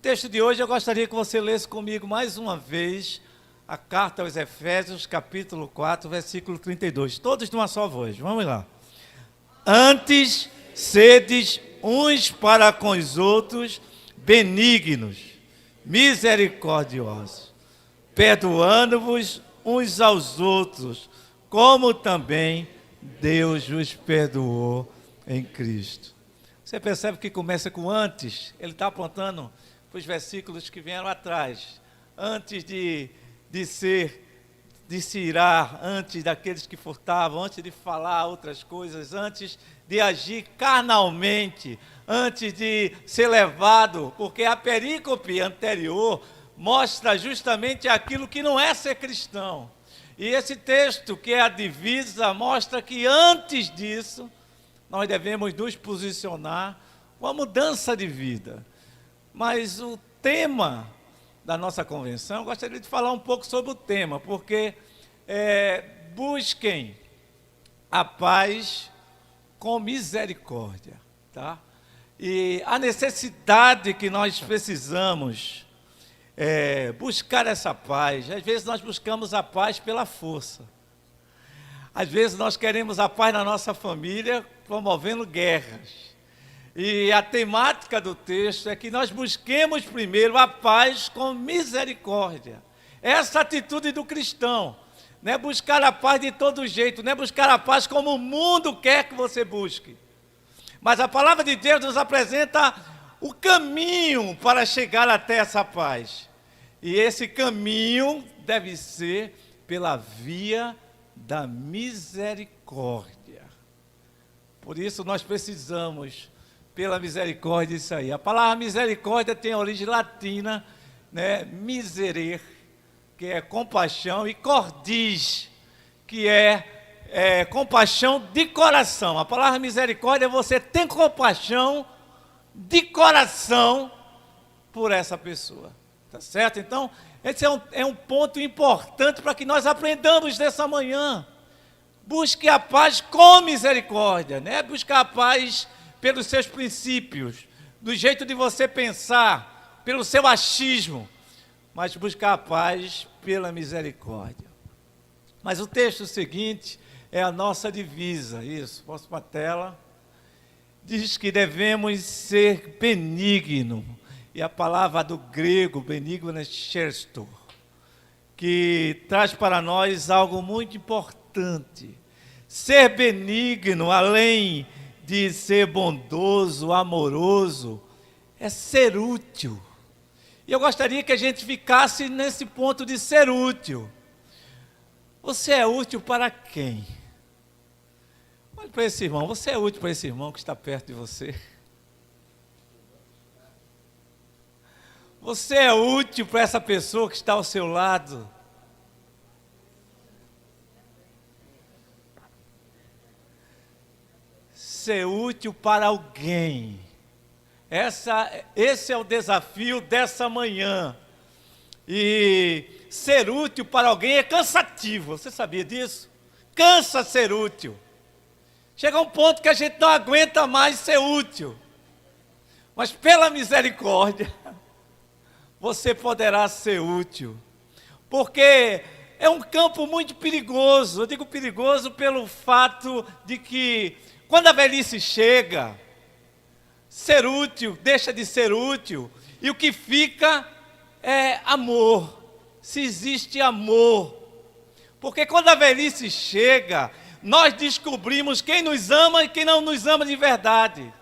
texto de hoje eu gostaria que você lesse comigo mais uma vez a carta aos Efésios, capítulo 4, versículo 32. Todos numa só voz, vamos lá. Antes, sedes uns para com os outros benignos, misericordiosos, perdoando-vos uns aos outros, como também Deus vos perdoou em Cristo. Você percebe que começa com antes, ele está apontando para os versículos que vieram atrás. Antes de se irar, antes daqueles que furtavam, antes de falar outras coisas, antes de agir carnalmente, antes de ser levado, porque a perícope anterior mostra justamente aquilo que não é ser cristão. E esse texto, que é a divisa, mostra que antes disso, nós devemos nos posicionar com a mudança de vida. Mas o tema da nossa convenção, eu gostaria de falar um pouco sobre o tema, porque busquem a paz com misericórdia, tá? E a necessidade que nós precisamos buscar essa paz. Às vezes nós buscamos a paz pela força. Às vezes nós queremos a paz na nossa família, promovendo guerras. E a temática do texto é que nós busquemos primeiro a paz com misericórdia. Essa atitude do cristão, não é buscar a paz de todo jeito, não é buscar a paz como o mundo quer que você busque. Mas a palavra de Deus nos apresenta o caminho para chegar até essa paz. E esse caminho deve ser pela via da misericórdia. Por isso nós precisamos, pela misericórdia, isso aí. A palavra misericórdia tem a origem latina, né? Miserer, que é compaixão, e cordis, que é compaixão de coração. A palavra misericórdia é você ter compaixão de coração por essa pessoa. Tá certo? Então, esse é um ponto importante para que nós aprendamos nessa manhã. Busque a paz com misericórdia, né? Buscar a paz pelos seus princípios, do jeito de você pensar, pelo seu achismo, mas buscar a paz pela misericórdia. Mas o texto seguinte é a nossa divisa, isso, posso para a tela. Diz que devemos ser benignos. E a palavra do grego, benigno, é chesto, que traz para nós algo muito importante. Ser benigno, além de ser bondoso, amoroso, é ser útil. E eu gostaria que a gente ficasse nesse ponto de ser útil. Você é útil para quem? Olhe para esse irmão, você é útil para esse irmão que está perto de você? Você é útil para essa pessoa que está ao seu lado? Ser útil para alguém. Esse é o desafio dessa manhã. E ser útil para alguém é cansativo. Você sabia disso? Cansa ser útil. Chega um ponto que a gente não aguenta mais ser útil. Mas pela misericórdia, você poderá ser útil, porque é um campo muito perigoso. Eu digo perigoso pelo fato de que, quando a velhice chega, ser útil deixa de ser útil, e o que fica é amor, se existe amor. Porque quando a velhice chega, nós descobrimos quem nos ama e quem não nos ama de verdade.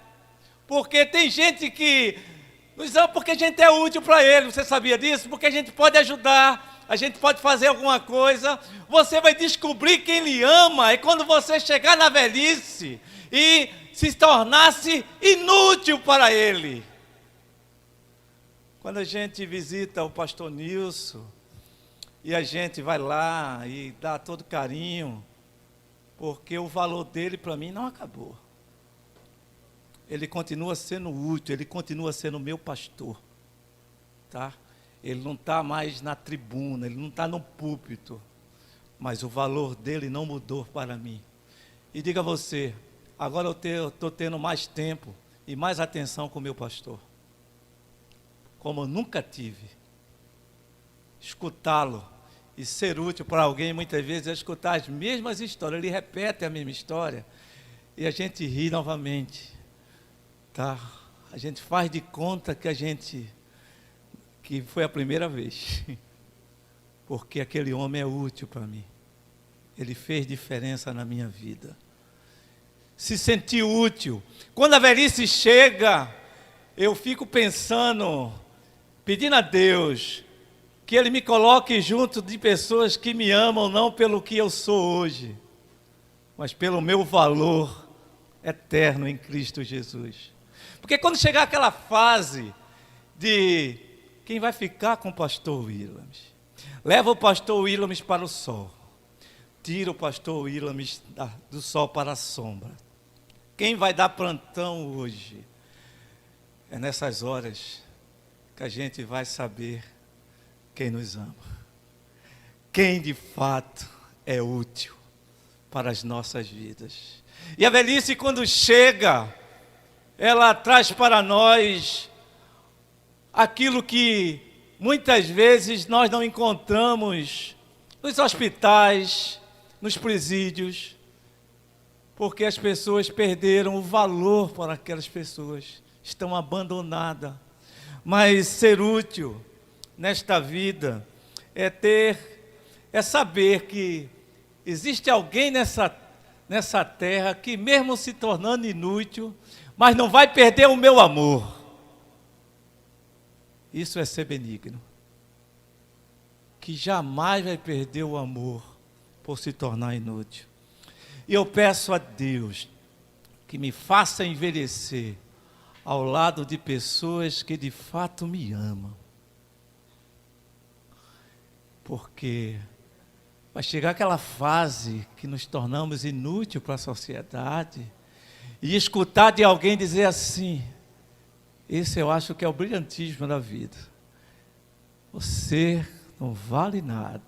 Porque tem gente que nos ama porque a gente é útil para ele, você sabia disso? Porque a gente pode ajudar, a gente pode fazer alguma coisa. Você vai descobrir quem lhe ama é quando você chegar na velhice e se tornar-se inútil para ele. Quando a gente visita o pastor Nilson, e a gente vai lá e dá todo carinho, porque o valor dele para mim não acabou. Ele continua sendo útil, ele continua sendo meu pastor, tá? Ele não está mais na tribuna, ele não está no púlpito, mas o valor dele não mudou para mim. E diga a você, agora eu estou tendo mais tempo e mais atenção com o meu pastor. como eu nunca tive. Escutá-lo e ser útil para alguém, muitas vezes, é escutar as mesmas histórias. Ele repete a mesma história e a gente ri novamente, tá? A gente faz de conta que foi a primeira vez, porque aquele homem é útil para mim. Ele fez diferença na minha vida. Se sentir útil. Quando a velhice chega, eu fico pensando, pedindo a Deus que Ele me coloque junto de pessoas que me amam, não pelo que eu sou hoje, mas pelo meu valor eterno em Cristo Jesus. Porque quando chegar aquela fase de quem vai ficar com o pastor Williams, leva o pastor Williams para o sol, tira o pastor Williams do sol para a sombra. Quem vai dar plantão hoje? É nessas horas que a gente vai saber quem nos ama, quem de fato é útil para as nossas vidas. E a velhice, quando chega, ela traz para nós aquilo que muitas vezes nós não encontramos nos hospitais, nos presídios, porque as pessoas perderam o valor para aquelas pessoas, estão abandonadas. Mas ser útil nesta vida é saber que existe alguém nessa terra que, mesmo se tornando inútil, mas não vai perder o meu amor. Isso é ser benigno, que jamais vai perder o amor por se tornar inútil. E eu peço a Deus que me faça envelhecer ao lado de pessoas que de fato me amam. Porque vai chegar aquela fase que nos tornamos inúteis para a sociedade e escutar de alguém dizer assim: esse eu acho que é o brilhantismo da vida. Você não vale nada,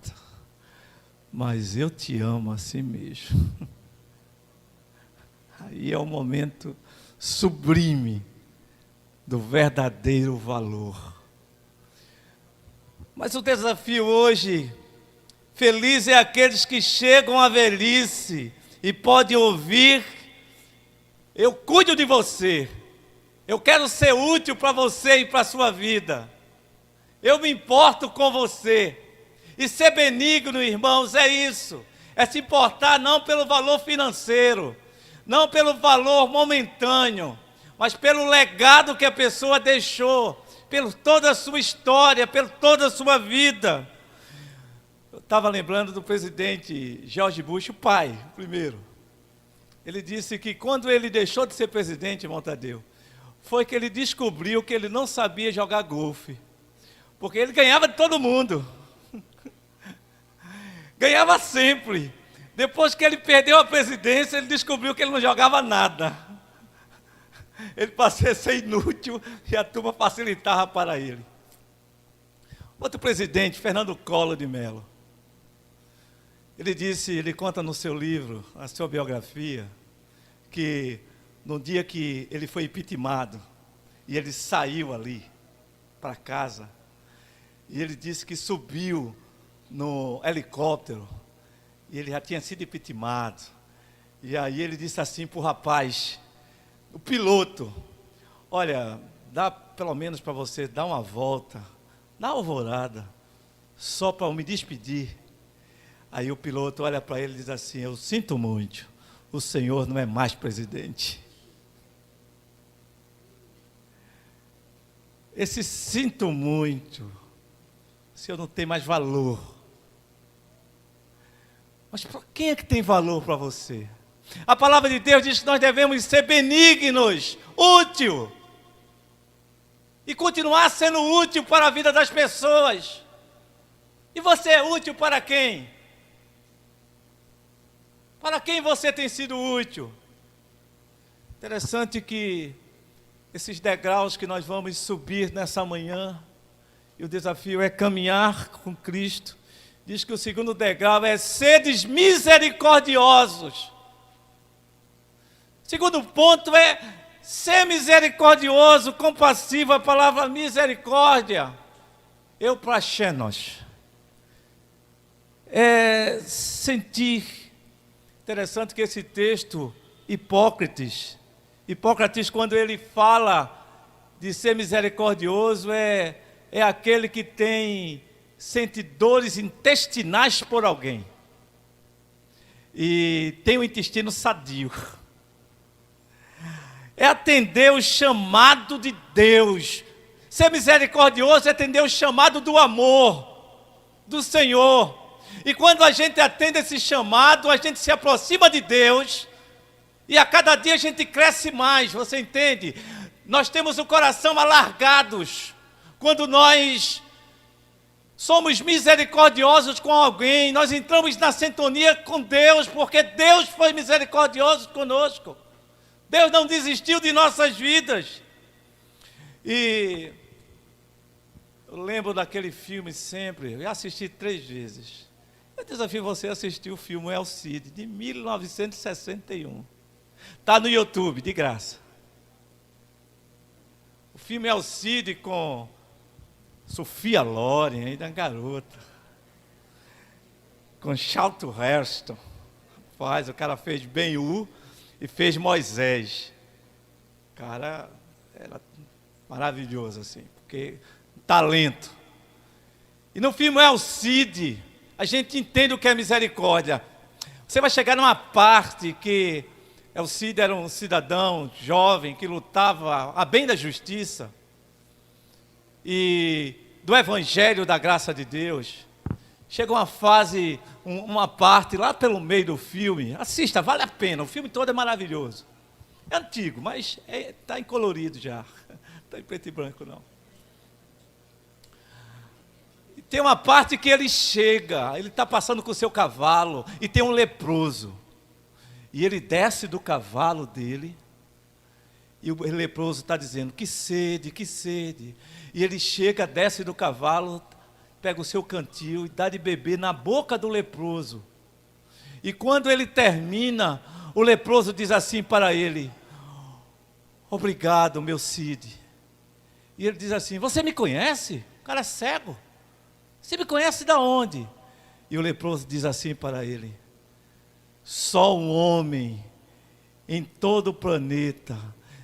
mas eu te amo assim mesmo. Aí é o momento sublime do verdadeiro valor. Mas o desafio hoje, feliz é aqueles que chegam à velhice e podem ouvir: eu cuido de você, eu quero ser útil para você e para a sua vida, eu me importo com você. E ser benigno, irmãos, é isso, é se importar não pelo valor financeiro, não pelo valor momentâneo, mas pelo legado que a pessoa deixou, por toda a sua história, por toda a sua vida. Eu estava lembrando do presidente George Bush, o pai, o primeiro. Ele disse que quando ele deixou de ser presidente, irmão Tadeu, foi que ele descobriu que ele não sabia jogar golfe, porque ele ganhava de todo mundo, ganhava sempre. Depois que ele perdeu a presidência, ele descobriu que ele não jogava nada. Ele passou a ser inútil e a turma facilitava para ele. Outro presidente, Fernando Collor de Mello, ele conta no seu livro, a sua biografia, que no dia que ele foi impeachmentado e ele saiu ali para casa, e ele disse que subiu no helicóptero e ele já tinha sido impeachmentado. E aí ele disse assim para o rapaz, o piloto: olha, dá pelo menos para você dar uma volta na alvorada, só para eu me despedir. Aí o piloto olha para ele e diz assim: eu sinto muito, o senhor não é mais presidente. Esse sinto muito, o senhor não tem mais valor. Mas para quem é que tem valor para você? A palavra de Deus diz que nós devemos ser benignos, útil, e continuar sendo útil para a vida das pessoas. E você é útil para quem? Para quem você tem sido útil? Interessante que esses degraus que nós vamos subir nessa manhã, e o desafio é caminhar com Cristo, diz que o segundo degrau é sedes misericordiosos. O segundo ponto é ser misericordioso, compassivo, a palavra misericórdia, eupraxenos, é sentir. Interessante que esse texto, Hipócrates, quando ele fala de ser misericordioso, é aquele que sente dores intestinais por alguém. E tem o intestino sadio. É atender o chamado de Deus. Ser misericordioso é atender o chamado do amor, do Senhor. E quando a gente atende esse chamado, a gente se aproxima de Deus. E a cada dia a gente cresce mais, você entende? Nós temos o coração alargados. Quando nós somos misericordiosos com alguém, nós entramos na sintonia com Deus, porque Deus foi misericordioso conosco. Deus não desistiu de nossas vidas. E eu lembro daquele filme sempre, eu assisti 3 vezes. Eu desafio você a assistir o filme El Cid, de 1961. Está no YouTube, de graça. O filme El Cid com Sophia Loren, ainda garota. Com Charlton Heston. O cara fez Ben-Hur e fez Moisés. O cara era maravilhoso, assim, porque talento. E no filme El Cid, a gente entende o que é misericórdia. Você vai chegar numa parte que El Cid era um cidadão jovem que lutava a bem da justiça e do evangelho da graça de Deus. Chega uma fase, uma parte lá pelo meio do filme. Assista, vale a pena, o filme todo é maravilhoso. É antigo, mas está em colorido já. Não está em preto e branco, não. E tem uma parte que ele chega, ele está passando com o seu cavalo e tem um leproso. E ele desce do cavalo dele e o leproso está dizendo, que sede, que sede. E ele chega, desce do cavalo, pega o seu cantil e dá de beber na boca do leproso. E quando ele termina, o leproso diz assim para ele, obrigado, meu Cid. E ele diz assim, você me conhece? O cara é cego. Você me conhece de onde? E o leproso diz assim para ele, só um homem em todo o planeta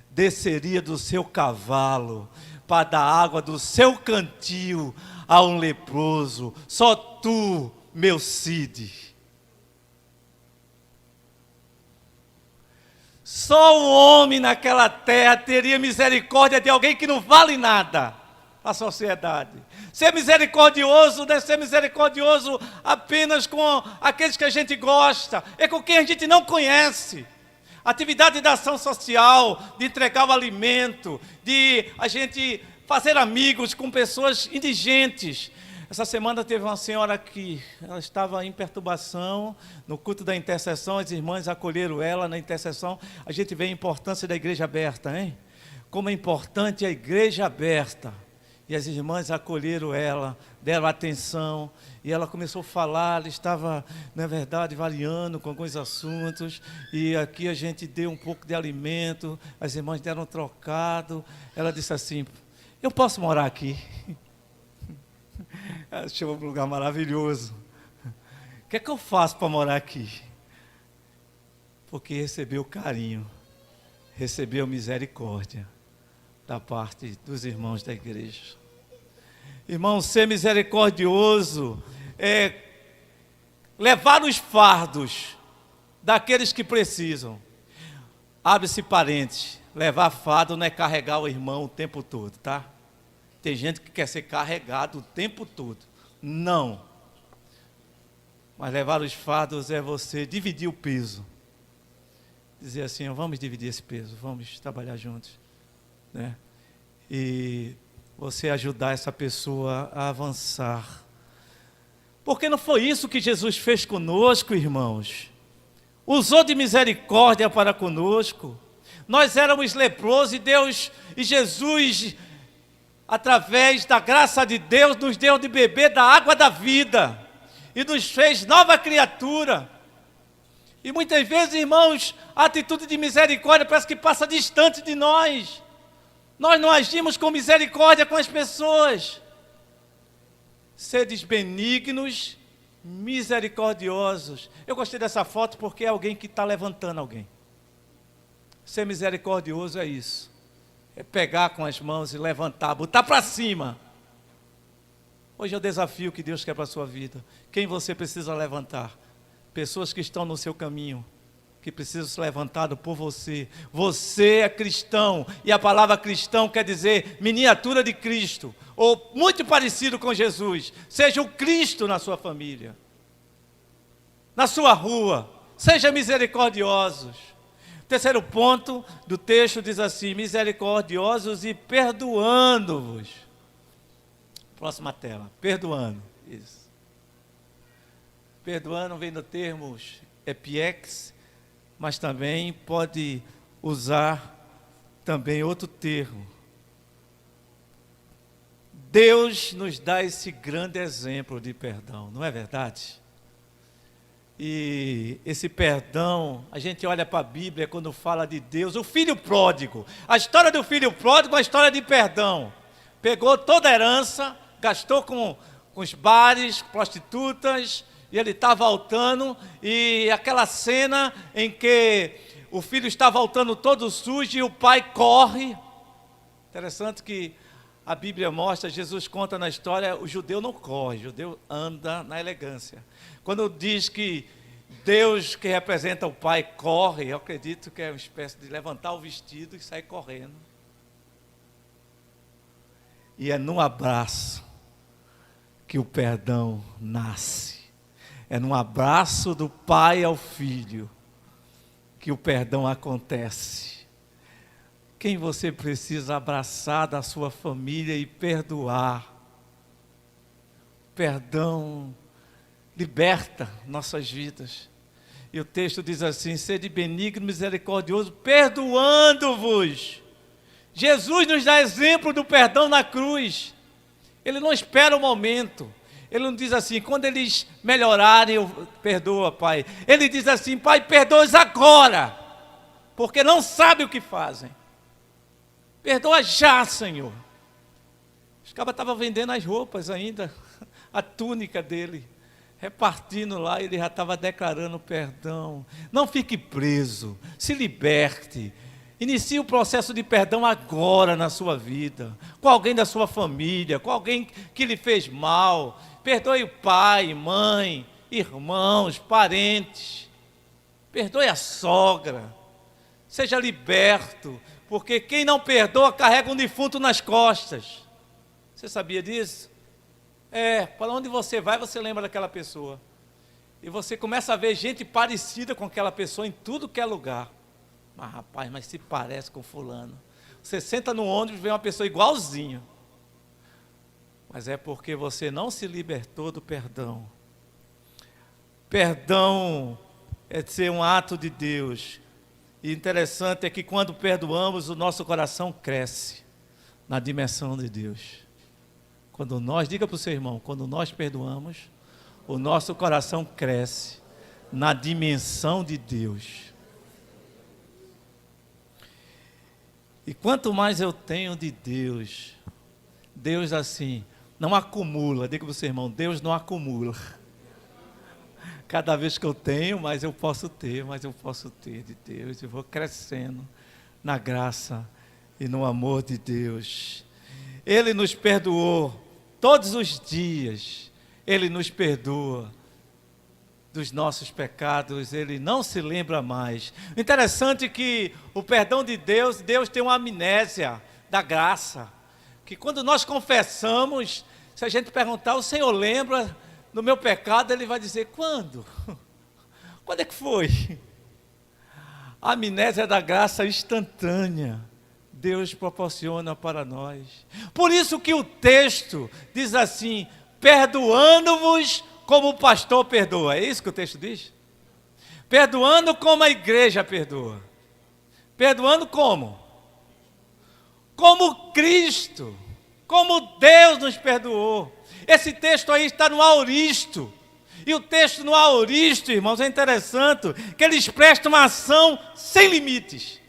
desceria do seu cavalo para dar água do seu cantil a um leproso. Só tu, meu Cid. Só um homem naquela terra teria misericórdia de alguém que não vale nada à sociedade. Ser misericordioso não é ser misericordioso apenas com aqueles que a gente gosta, é com quem a gente não conhece. Atividade da ação social, de entregar o alimento, de a gente fazer amigos com pessoas indigentes. Essa semana teve uma senhora que ela estava em perturbação, no culto da intercessão, as irmãs acolheram ela na intercessão. A gente vê a importância da igreja aberta, hein? Como é importante a igreja aberta. E as irmãs acolheram ela, deram atenção, e ela começou a falar, ela estava, na verdade, variando com alguns assuntos, e aqui a gente deu um pouco de alimento, as irmãs deram um trocado, ela disse assim, eu posso morar aqui? Ela chegou para um lugar maravilhoso. O que é que eu faço para morar aqui? Porque recebeu carinho, recebeu misericórdia da parte dos irmãos da igreja. Irmão, ser misericordioso é levar os fardos daqueles que precisam. Abre-se parênteses, levar fardo não é carregar o irmão o tempo todo, tá? Tem gente que quer ser carregado o tempo todo. Não. Mas levar os fardos é você dividir o peso. Dizer assim, vamos dividir esse peso, vamos trabalhar juntos. Né? E você ajudar essa pessoa a avançar. Porque não foi isso que Jesus fez conosco, irmãos. Usou de misericórdia para conosco. Nós éramos leprosos e Jesus, através da graça de Deus, nos deu de beber da água da vida e nos fez nova criatura. E muitas vezes, irmãos, a atitude de misericórdia parece que passa distante de nós. Nós não agimos com misericórdia com as pessoas. Sedes benignos, misericordiosos. Eu gostei dessa foto porque é alguém que está levantando alguém. Ser misericordioso é isso. É pegar com as mãos e levantar, botar para cima. Hoje é o desafio que Deus quer para a sua vida. Quem você precisa levantar? Pessoas que estão no seu caminho, que precisam ser levantadas por você. Você é cristão, e a palavra cristão quer dizer miniatura de Cristo, ou muito parecido com Jesus. Seja o Cristo na sua família, na sua rua. Seja misericordiosos. Terceiro ponto do texto diz assim: misericordiosos e perdoando-vos. Próxima tela, perdoando. Isso. Perdoando vem do termo epiex, mas também pode usar também outro termo. Deus nos dá esse grande exemplo de perdão, não é verdade? E esse perdão, a gente olha para a Bíblia quando fala de Deus, o filho pródigo. A história do filho pródigo é uma história de perdão. Pegou toda a herança, gastou com os bares, prostitutas, e ele está voltando, e aquela cena em que o filho está voltando todo sujo e o pai corre. Interessante que a Bíblia mostra, Jesus conta na história, o judeu não corre, o judeu anda na elegância. Quando diz que Deus, que representa o pai, corre, eu acredito que é uma espécie de levantar o vestido e sair correndo. E é num abraço que o perdão nasce. É num abraço do pai ao filho que o perdão acontece. Quem você precisa abraçar da sua família e perdoar? Perdão liberta nossas vidas. E o texto diz assim: sede benigno, misericordioso, perdoando-vos. Jesus nos dá exemplo do perdão na cruz. Ele não espera o momento. Ele não diz assim: quando eles melhorarem, eu perdoa, Pai. Ele diz assim: Pai, perdoa-os agora, porque não sabem o que fazem. Perdoa já, Senhor. Os cabas estavam vendendo as roupas ainda, a túnica dele, repartindo lá, ele já estava declarando perdão. Não fique preso, se liberte. Inicie o processo de perdão agora na sua vida, com alguém da sua família, com alguém que lhe fez mal. Perdoe o pai, mãe, irmãos, parentes. Perdoe a sogra. Seja liberto, porque quem não perdoa carrega um defunto nas costas. Você sabia disso? Para onde você vai, você lembra daquela pessoa. E você começa a ver gente parecida com aquela pessoa em tudo que é lugar. Mas rapaz, mas se parece com fulano. Você senta no ônibus e vê uma pessoa igualzinha. Mas é porque você não se libertou do perdão. Perdão é ser um ato de Deus. E interessante é que quando perdoamos, o nosso coração cresce na dimensão de Deus. Quando nós, diga para o seu irmão, quando nós perdoamos, o nosso coração cresce na dimensão de Deus. E quanto mais eu tenho de Deus, Deus assim, não acumula, diga para o seu irmão, Deus não acumula. Cada vez que eu tenho, mais eu posso ter de Deus, eu vou crescendo na graça e no amor de Deus. Ele nos perdoou todos os dias, Ele nos perdoa dos nossos pecados, Ele não se lembra mais. O interessante é que o perdão de Deus, Deus tem uma amnésia da graça, que quando nós confessamos, se a gente perguntar, o Senhor lembra do meu pecado? Ele vai dizer, quando? Quando é que foi? A amnésia da graça instantânea, Deus proporciona para nós. Por isso que o texto diz assim, perdoando-vos como o pastor perdoa. É isso que o texto diz? Perdoando como a igreja perdoa. Perdoando como? Como Cristo, como Deus nos perdoou. Esse texto aí está no auristo. E o texto no aoristo, irmãos, é interessante, que ele expressa uma ação sem limites.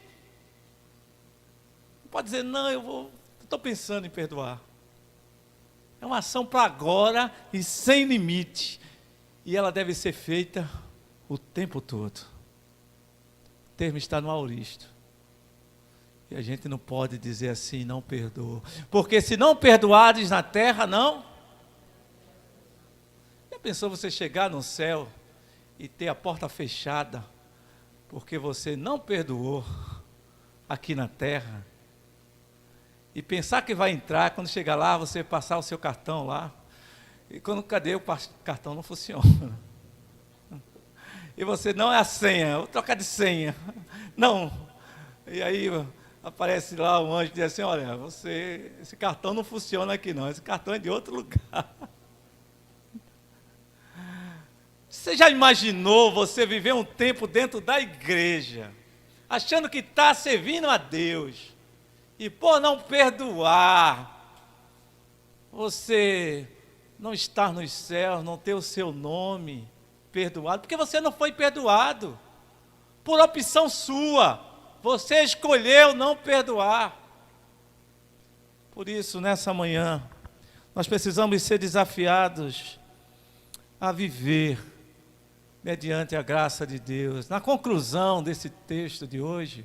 Não pode dizer, não, eu estou pensando em perdoar. É uma ação para agora e sem limite. E ela deve ser feita o tempo todo. O termo está no aoristo. E a gente não pode dizer assim, não perdoa. Porque se não perdoares na terra, não. Já pensou você chegar no céu e ter a porta fechada, porque você não perdoou aqui na terra? E pensar que vai entrar, quando chegar lá, você passar o seu cartão lá. E cadê o cartão? Não funciona. E você, não é a senha, vou trocar de senha. Não. E aí aparece lá um anjo e diz assim, olha, esse cartão não funciona aqui não, esse cartão é de outro lugar. Você já imaginou você viver um tempo dentro da igreja, achando que está servindo a Deus, e por não perdoar, você não estar nos céus, não ter o seu nome perdoado, porque você não foi perdoado, por opção sua, você escolheu não perdoar. Por isso, nessa manhã, nós precisamos ser desafiados a viver mediante a graça de Deus. Na conclusão desse texto de hoje,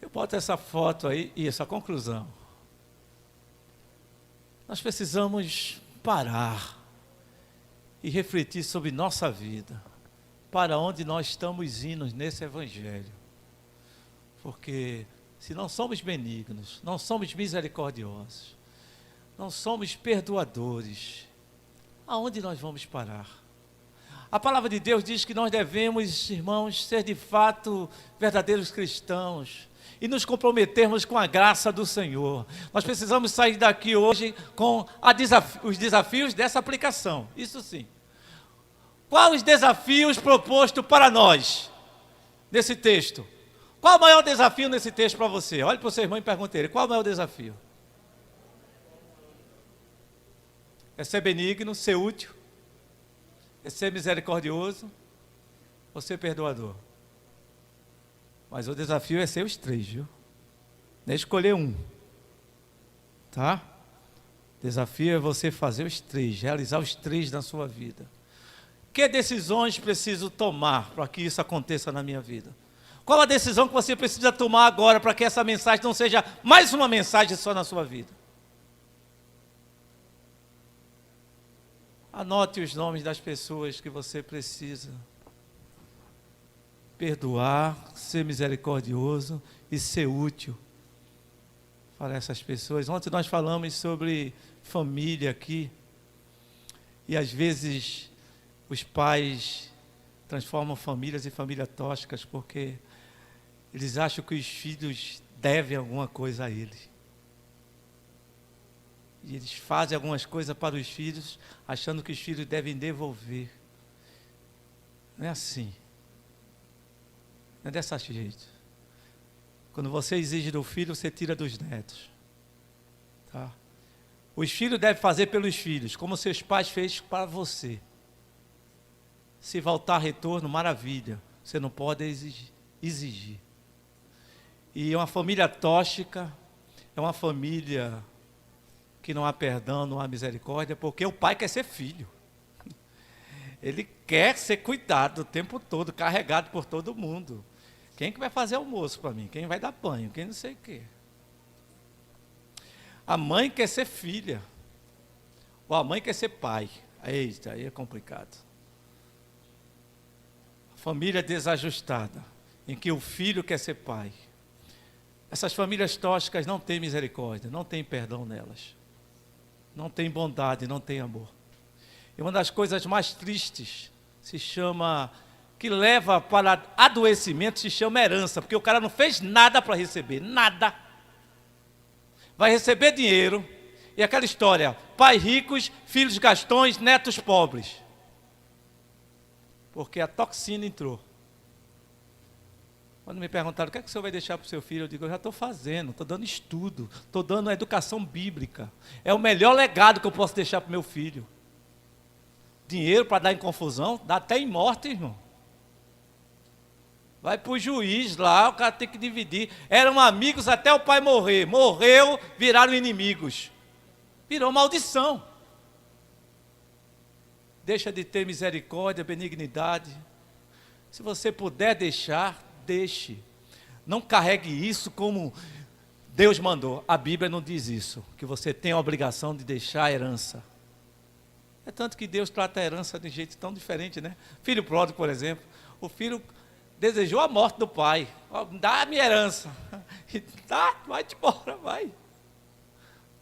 eu boto essa foto aí, e essa conclusão. Nós precisamos parar e refletir sobre nossa vida, para onde nós estamos indo nesse evangelho. Porque se não somos benignos, não somos misericordiosos, não somos perdoadores, aonde nós vamos parar? A palavra de Deus diz que nós devemos, irmãos, ser de fato verdadeiros cristãos e nos comprometermos com a graça do Senhor. Nós precisamos sair daqui hoje com os desafios dessa aplicação, isso sim. Quais os desafios propostos para nós nesse texto? Qual o maior desafio nesse texto para você? Olhe para o seu irmão e pergunte a ele, qual é o maior desafio? É ser benigno, ser útil, é ser misericordioso, ou ser perdoador? Mas o desafio é ser os três, viu? Não é escolher um, tá? O desafio é você fazer os três, realizar os três na sua vida. Que decisões preciso tomar para que isso aconteça na minha vida? Qual a decisão que você precisa tomar agora para que essa mensagem não seja mais uma mensagem só na sua vida? Anote os nomes das pessoas que você precisa perdoar, ser misericordioso e ser útil para essas pessoas. Ontem nós falamos sobre família aqui, e às vezes os pais transformam famílias em famílias tóxicas porque eles acham que os filhos devem alguma coisa a eles. E eles fazem algumas coisas para os filhos, achando que os filhos devem devolver. Não é assim. Não é desse jeito. Quando você exige do filho, você tira dos netos. Tá? Os filhos devem fazer pelos filhos, como seus pais fez para você. Se voltar retorno, maravilha. Você não pode exigir. E uma família tóxica é uma família que não há perdão, não há misericórdia, porque o pai quer ser filho. Ele quer ser cuidado o tempo todo, carregado por todo mundo. Quem que vai fazer almoço para mim? Quem vai dar banho? Quem não sei o quê? A mãe quer ser filha. Ou a mãe quer ser pai. Eita, aí é complicado. A família desajustada, em que o filho quer ser pai. Essas famílias tóxicas não têm misericórdia, não têm perdão nelas. Não tem bondade, não tem amor. E uma das coisas mais tristes que leva para adoecimento, se chama herança, porque o cara não fez nada para receber, nada. Vai receber dinheiro, e aquela história, pais ricos, filhos gastões, netos pobres. Porque a toxina entrou. Quando me perguntaram o que é que o senhor vai deixar para o seu filho, eu digo, eu já estou fazendo, estou dando estudo, estou dando educação bíblica. É o melhor legado que eu posso deixar para o meu filho. Dinheiro para dar em confusão, dá até em morte, irmão. Vai para o juiz lá, o cara tem que dividir. Eram amigos até o pai morrer. Morreu, viraram inimigos. Virou maldição. Deixa de ter misericórdia, benignidade. Se você puder deixar, deixe. Não carregue isso como Deus mandou. A Bíblia não diz isso, que você tem a obrigação de deixar a herança. É tanto que Deus trata a herança de um jeito tão diferente, né? Filho pródigo, por exemplo. O filho desejou a morte do pai. Ó, dá a minha herança. E tá, vai-te embora, vai.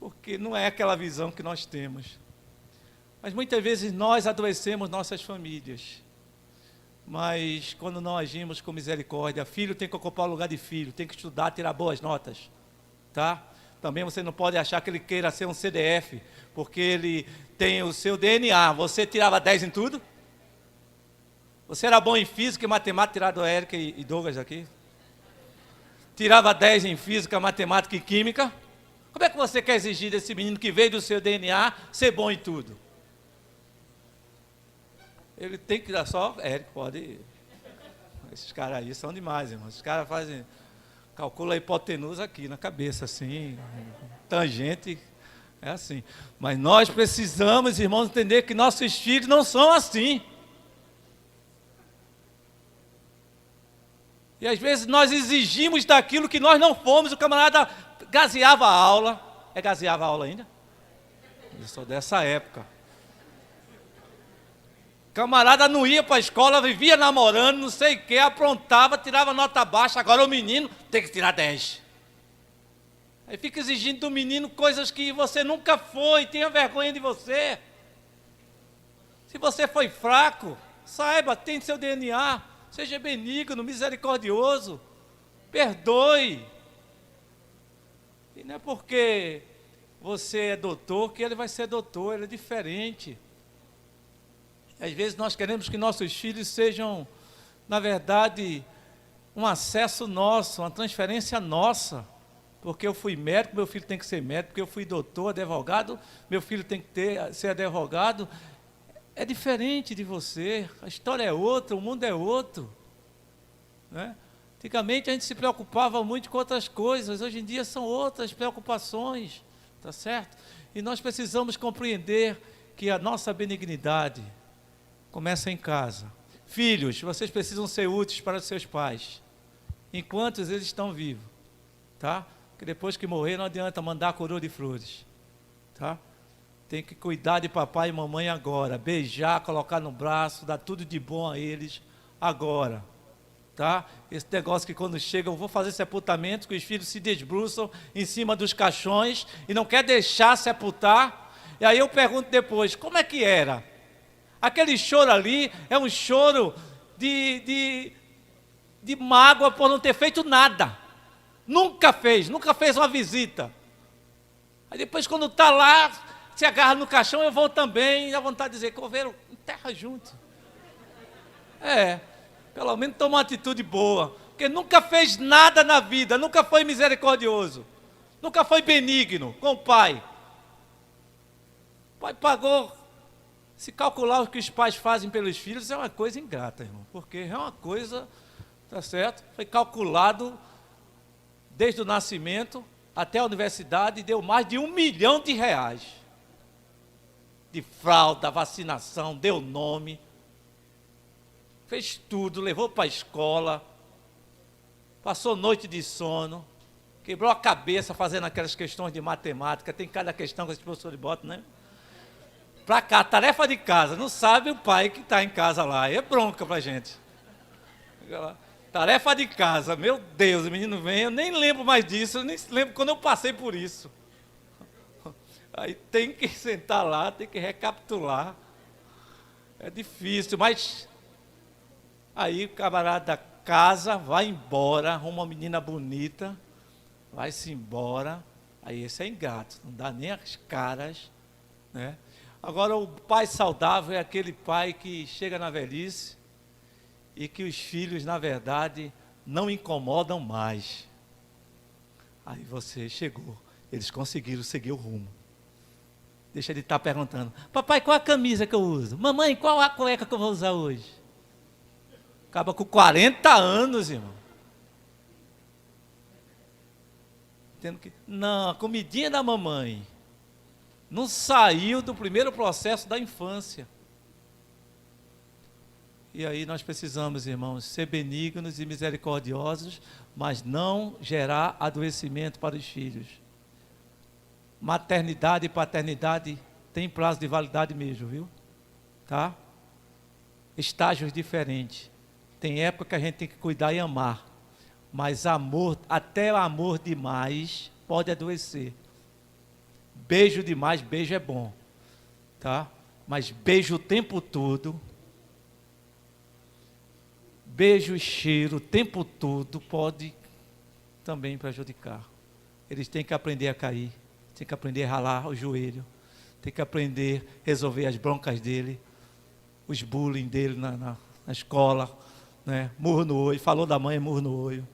Porque não é aquela visão que nós temos. Mas muitas vezes nós adoecemos nossas famílias. Mas quando não agimos com misericórdia, filho tem que ocupar o lugar de filho, tem que estudar, tirar boas notas, tá? Também você não pode achar que ele queira ser um CDF, porque ele tem o seu DNA. Você tirava 10 em tudo? Você era bom em física e matemática, tirado a Érica e Douglas aqui? Tirava 10 em física, matemática e química? Como é que você quer exigir desse menino que veio do seu DNA ser bom em tudo? Ele tem que dar só... Érico, pode... Esses caras aí são demais, irmão. Esses caras fazem... Calcula a hipotenusa aqui na cabeça, assim. Tangente... É assim. Mas nós precisamos, irmãos, entender que nossos filhos não são assim. E às vezes nós exigimos daquilo que nós não fomos. O camarada gazeava a aula. É gazeava a aula ainda? Eu sou dessa época. Camarada não ia para a escola, vivia namorando, não sei o que, aprontava, tirava nota baixa. Agora o menino tem que tirar 10. Aí fica exigindo do menino coisas que você nunca foi, tenha vergonha de você. Se você foi fraco, saiba, tem seu DNA, seja benigno, misericordioso, perdoe. E não é porque você é doutor que ele vai ser doutor, ele é diferente. Às vezes nós queremos que nossos filhos sejam, na verdade, um acesso nosso, uma transferência nossa. Porque eu fui médico, meu filho tem que ser médico. Porque eu fui doutor, advogado, meu filho tem que ser advogado. É diferente de você, a história é outra, o mundo é outro. Né? Antigamente a gente se preocupava muito com outras coisas, hoje em dia são outras preocupações, tá certo? E nós precisamos compreender que a nossa benignidade começa em casa. Filhos, vocês precisam ser úteis para os seus pais, enquanto eles estão vivos, tá? Que depois que morrer não adianta mandar a coroa de flores, tá? Tem que cuidar de papai e mamãe agora, beijar, colocar no braço, dar tudo de bom a eles agora, tá? Esse negócio que quando chega, eu vou fazer sepultamento, que os filhos se desbruçam em cima dos caixões e não quer deixar sepultar, e aí eu pergunto depois, como é que era? Aquele choro ali é um choro de mágoa por não ter feito nada. Nunca fez uma visita. Aí depois quando está lá, se agarra no caixão, eu vou também, dá vontade de dizer, coveiro, enterra junto. Pelo menos toma uma atitude boa. Porque nunca fez nada na vida, nunca foi misericordioso, nunca foi benigno com o pai. O pai pagou. Se calcular o que os pais fazem pelos filhos, é uma coisa ingrata, irmão. Porque é uma coisa, tá certo? Foi calculado desde o nascimento até a universidade e deu mais de R$1 milhão. De fralda, vacinação, deu nome. Fez tudo, levou para a escola. Passou noite de sono. Quebrou a cabeça fazendo aquelas questões de matemática. Tem cada questão que os professores botam, né? Para cá, tarefa de casa, não sabe o pai que está em casa lá, é bronca para a gente. Tarefa de casa, meu Deus, o menino vem, eu nem lembro mais disso, eu nem lembro quando eu passei por isso. Aí tem que sentar lá, tem que recapitular, é difícil, mas aí o camarada casa, vai embora, arruma uma menina bonita, vai-se embora, aí esse é ingrato, não dá nem as caras, né? Agora, o pai saudável é aquele pai que chega na velhice e que os filhos, na verdade, não incomodam mais. Aí você chegou, eles conseguiram seguir o rumo. Deixa ele estar perguntando: papai, qual a camisa que eu uso? Mamãe, qual a cueca que eu vou usar hoje? Acaba com 40 anos, irmão. Tendo que... Não, a comidinha da mamãe não saiu do primeiro processo da infância. E aí nós precisamos, irmãos, ser benignos e misericordiosos, mas não gerar adoecimento para os filhos. Maternidade e paternidade tem prazo de validade mesmo, viu? Tá? Estágios diferentes. Tem época que a gente tem que cuidar e amar. Mas amor, até amor demais, pode adoecer. Beijo demais, beijo é bom. Tá? Mas beijo o tempo todo, beijo e cheiro o tempo todo pode também prejudicar. Eles têm que aprender a cair. Tem que aprender a ralar o joelho, tem que aprender a resolver as broncas dele, os bullying dele na escola, né? Murro no olho, falou da mãe, murro no olho.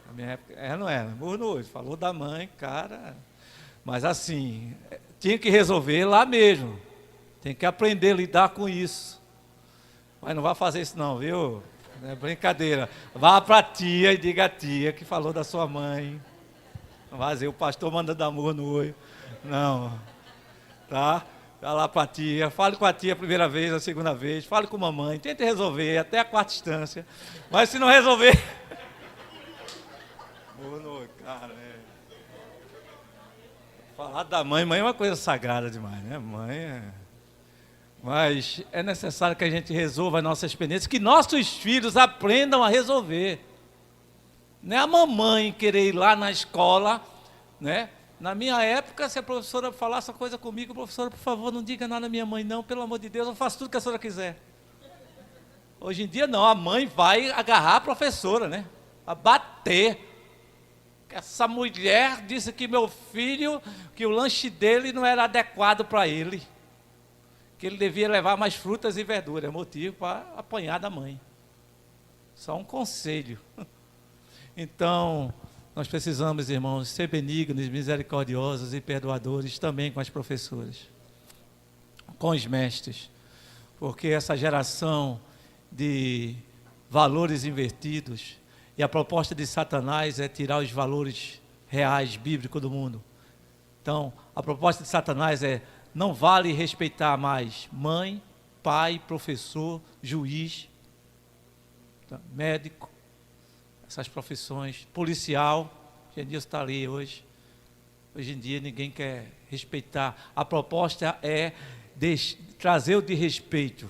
Na minha época, não era, murro no olho, falou da mãe, cara. Mas assim, tinha que resolver lá mesmo, tem que aprender a lidar com isso. Mas não vai fazer isso não, viu? Não é brincadeira. Vá para a tia e diga a tia que falou da sua mãe. Não vai dizer, o pastor manda dar amor no olho. Não. Tá? Vai lá para a tia, fale com a tia a primeira vez, a segunda vez, fale com a mamãe, tente resolver até a quarta instância. Mas se não resolver... Amor no olho, cara, Falar da mãe é uma coisa sagrada demais, né? Mãe é... Mas é necessário que a gente resolva a nossa experiência, que nossos filhos aprendam a resolver. Não é a mamãe querer ir lá na escola, né? Na minha época, se a professora falasse uma coisa comigo, professora, por favor, não diga nada à minha mãe, não, pelo amor de Deus, eu faço tudo que a senhora quiser. Hoje em dia, não, a mãe vai agarrar a professora, né? A bater. Essa mulher disse que meu filho, que o lanche dele não era adequado para ele, que ele devia levar mais frutas e verduras, é motivo para apanhar da mãe. Só um conselho. Então, nós precisamos, irmãos, ser benignos, misericordiosos e perdoadores também com as professoras, com os mestres, porque essa geração de valores invertidos, e a proposta de Satanás é tirar os valores reais, bíblicos do mundo. Então, a proposta de Satanás é: não vale respeitar mais mãe, pai, professor, juiz, médico, essas profissões, policial. Genilson está ali hoje. Hoje em dia ninguém quer respeitar. A proposta é trazer o desrespeito,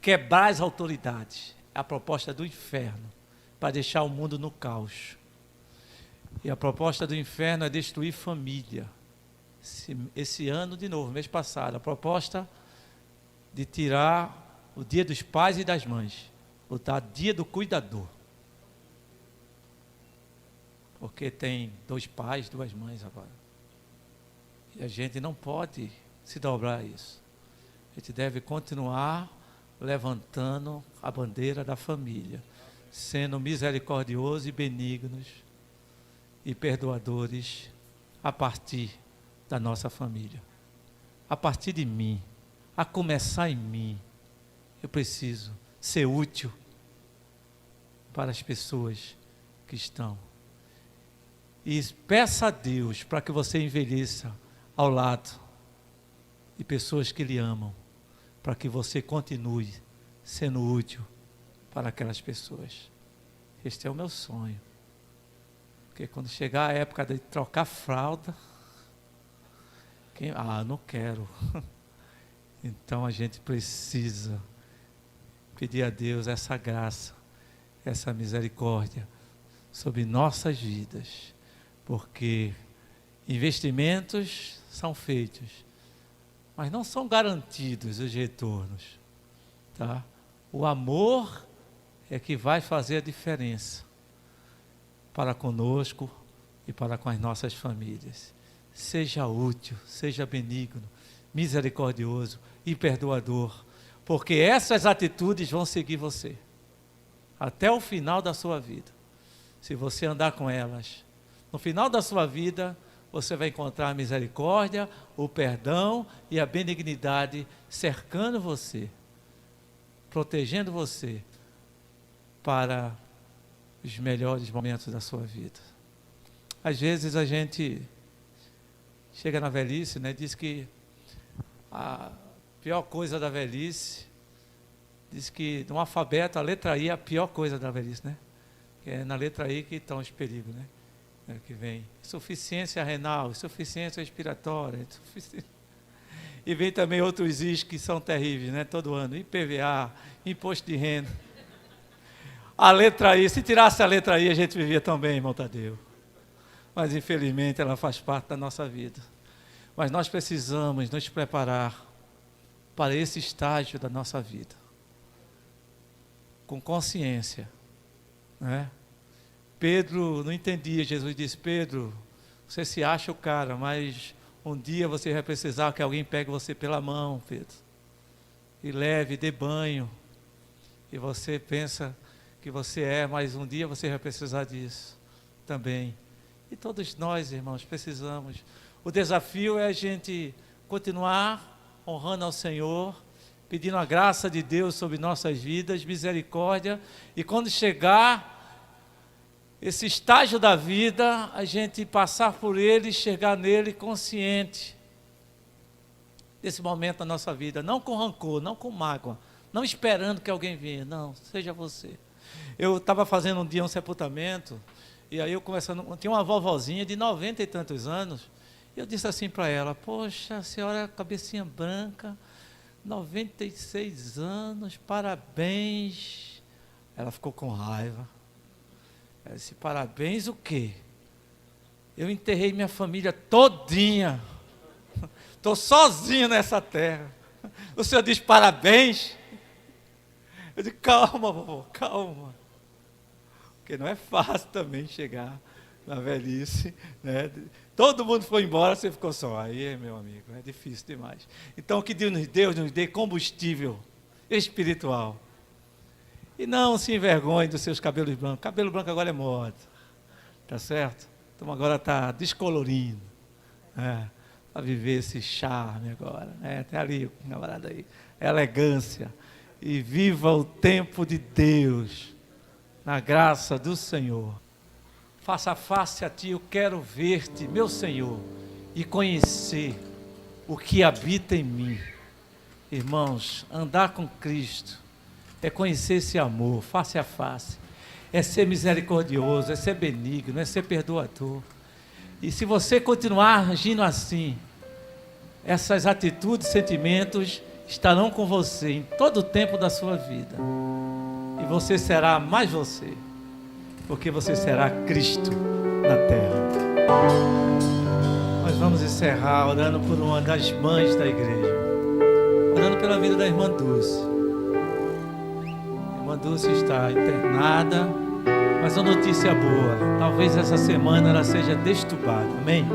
quebrar as autoridades. É a proposta do inferno, para deixar o mundo no caos. E a proposta do inferno é destruir família. Esse ano, de novo, mês passado, a proposta de tirar o dia dos pais e das mães, botar dia do cuidador. Porque tem 2 pais, 2 mães agora. E a gente não pode se dobrar a isso. A gente deve continuar levantando a bandeira da família, sendo misericordiosos e benignos e perdoadores a partir da nossa família. A partir de mim, a começar em mim, eu preciso ser útil para as pessoas que estão. E peça a Deus para que você envelheça ao lado de pessoas que lhe amam, para que você continue sendo útil para aquelas pessoas. Este é o meu sonho. Porque quando chegar a época de trocar fralda, não quero. Então a gente precisa pedir a Deus essa graça, essa misericórdia sobre nossas vidas, porque investimentos são feitos, mas não são garantidos os retornos, tá? O amor é que vai fazer a diferença para conosco e para com as nossas famílias. Seja útil, seja benigno, misericordioso e perdoador, porque essas atitudes vão seguir você. até o final da sua vida. Se você andar com elas, no final da sua vida, você vai encontrar a misericórdia, o perdão e a benignidade cercando você, protegendo você para os melhores momentos da sua vida. Às vezes a gente chega na velhice, né, diz que a pior coisa da velhice, diz que no alfabeto a letra I é a pior coisa da velhice, né? Que é na letra I que estão os perigos, né? É que vem insuficiência renal, insuficiência respiratória, e vem também outros Is que são terríveis, né? Todo ano, IPVA, imposto de renda. A letra I, se tirasse a letra I, a gente vivia tão bem, irmão Tadeu. Mas infelizmente ela faz parte da nossa vida. Mas nós precisamos nos preparar para esse estágio da nossa vida, com consciência, né? Pedro não entendia. Jesus disse: Pedro, você se acha o cara, mas um dia você vai precisar que alguém pegue você pela mão, Pedro, e leve, dê banho, e você pensa que você é, mas um dia você vai precisar disso também. E todos nós, irmãos, precisamos. O desafio é a gente continuar honrando ao Senhor, pedindo a graça de Deus sobre nossas vidas, misericórdia, e quando chegar esse estágio da vida, a gente passar por ele e chegar nele consciente desse momento da nossa vida, não com rancor, não com mágoa, não esperando que alguém venha, não, seja você. Eu estava fazendo um dia um sepultamento, e aí eu conversando, tinha uma vovozinha de 90 e tantos anos, e eu disse assim para ela: poxa, a senhora cabecinha branca, 96 anos, parabéns. Ela ficou com raiva. Ela disse: parabéns o quê? Eu enterrei minha família todinha, estou sozinho nessa terra, o senhor diz parabéns? Eu disse: calma, vovô, calma, porque não é fácil também chegar na velhice, né? Todo mundo foi embora, você ficou só. Aí, meu amigo, é difícil demais. Então, que Deus nos dê combustível espiritual. E não se envergonhe dos seus cabelos brancos. Cabelo branco agora é moda, tá certo? Então agora está descolorindo, para viver esse charme agora, né? Tem ali, camarada aí, elegância. E viva o tempo de Deus, na graça do Senhor. Face a face a ti, eu quero ver-te, meu Senhor, e conhecer o que habita em mim. Irmãos, andar com Cristo é conhecer esse amor, face a face, é ser misericordioso, é ser benigno, é ser perdoador. E se você continuar agindo assim, essas atitudes, sentimentos estarão com você em todo o tempo da sua vida. E você será mais você, porque você será Cristo na terra. Nós vamos encerrar orando por uma das mães da igreja, orando pela vida da irmã Dulce. A irmã Dulce está internada, mas a notícia é boa. Talvez essa semana ela seja destubada. Amém?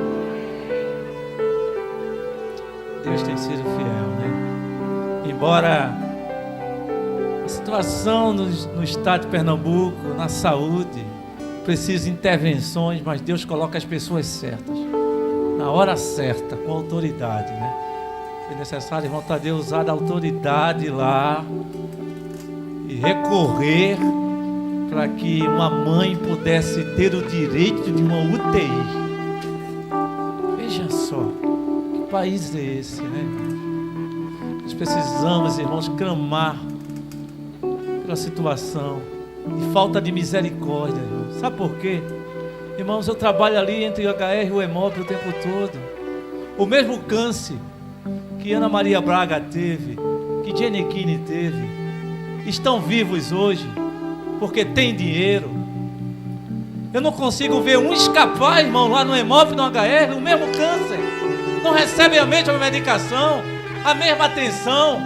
Deus tem sido fiel, né? Embora a situação no estado de Pernambuco, na saúde, precisa de intervenções, mas Deus coloca as pessoas certas, na hora certa, com autoridade, né? Foi necessário, irmão Tadeu, usar da autoridade lá e recorrer para que uma mãe pudesse ter o direito de uma UTI. Veja só, que país é esse, né? Nós precisamos, irmãos, clamar pela situação de falta de misericórdia, irmãos. Sabe por quê? Irmãos, eu trabalho ali entre o HR e o EMOP o tempo todo. O mesmo câncer que Ana Maria Braga teve, que Jenny Kine teve, estão vivos hoje porque tem dinheiro. Eu não consigo ver um escapar, irmão, lá no EMOP, no HR, o mesmo câncer. Não recebe a mesma medicação, a mesma atenção,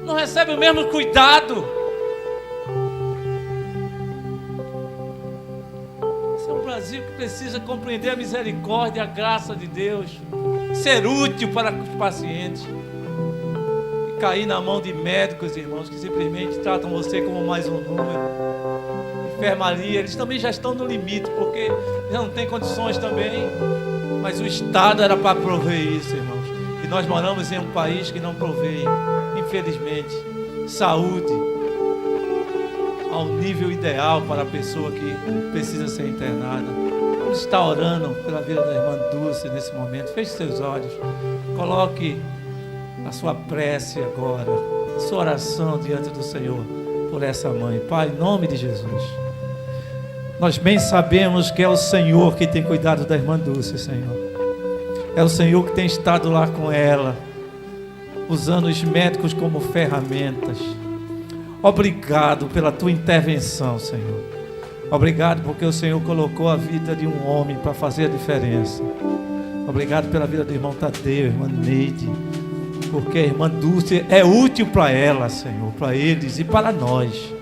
não recebe o mesmo cuidado. Esse é um Brasil que precisa compreender a misericórdia, a graça de Deus, ser útil para os pacientes. E cair na mão de médicos, irmãos, que simplesmente tratam você como mais um número. Enfermaria, eles também já estão no limite, porque já não tem condições também. Mas o Estado era para prover isso, irmãos. E nós moramos em um país que não provê, infelizmente, saúde ao nível ideal para a pessoa que precisa ser internada. Vamos estar orando pela vida da irmã Dulce nesse momento. Feche seus olhos, coloque a sua prece agora, a sua oração diante do Senhor por essa mãe. Pai, em nome de Jesus, nós bem sabemos que é o Senhor que tem cuidado da irmã Dulce, Senhor. É o Senhor que tem estado lá com ela, usando os médicos como ferramentas. Obrigado pela tua intervenção, Senhor. Obrigado porque o Senhor colocou a vida de um homem para fazer a diferença. Obrigado pela vida do irmão Tadeu, irmã Neide, porque a irmã Dulce é útil para ela, Senhor, para eles e para nós.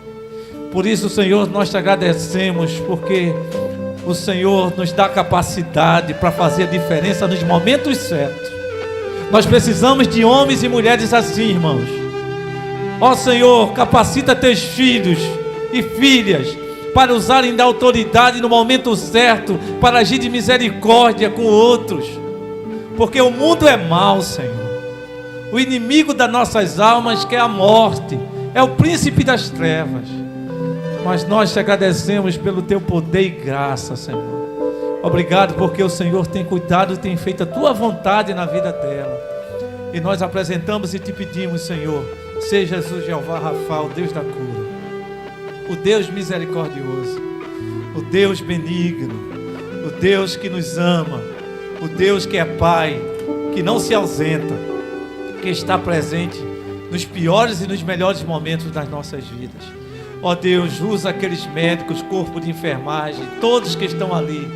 Por isso, Senhor, nós te agradecemos, porque o Senhor nos dá capacidade para fazer a diferença nos momentos certos. Nós precisamos de homens e mulheres assim, irmãos. Ó Senhor, capacita teus filhos e filhas para usarem da autoridade no momento certo, para agir de misericórdia com outros, porque o mundo é mau, Senhor. O inimigo das nossas almas quer a morte, é o príncipe das trevas. Mas nós te agradecemos pelo teu poder e graça, Senhor. Obrigado porque o Senhor tem cuidado e tem feito a tua vontade na vida dela. E nós apresentamos e te pedimos, Senhor, sejas o Jeová Rafa, o Deus da cura, o Deus misericordioso, o Deus benigno, o Deus que nos ama, o Deus que é Pai, que não se ausenta, que está presente nos piores e nos melhores momentos das nossas vidas. Ó Deus, usa aqueles médicos, corpo de enfermagem, todos que estão ali,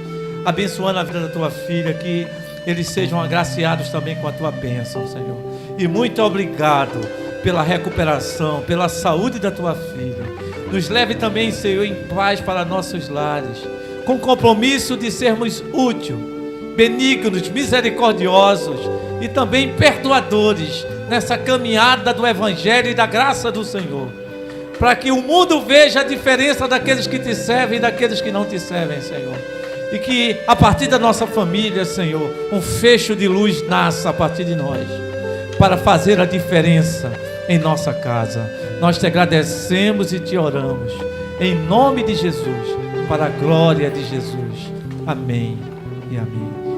abençoando a vida da tua filha, que eles sejam agraciados também com a tua bênção, Senhor. E muito obrigado pela recuperação, pela saúde da tua filha. Nos leve também, Senhor, em paz para nossos lares, com compromisso de sermos úteis, benignos, misericordiosos e também perdoadores nessa caminhada do Evangelho e da graça do Senhor, para que o mundo veja a diferença daqueles que te servem e daqueles que não te servem, Senhor. E que a partir da nossa família, Senhor, um fecho de luz nasça a partir de nós, para fazer a diferença em nossa casa. Nós te agradecemos e te oramos, em nome de Jesus, para a glória de Jesus. Amém e amém.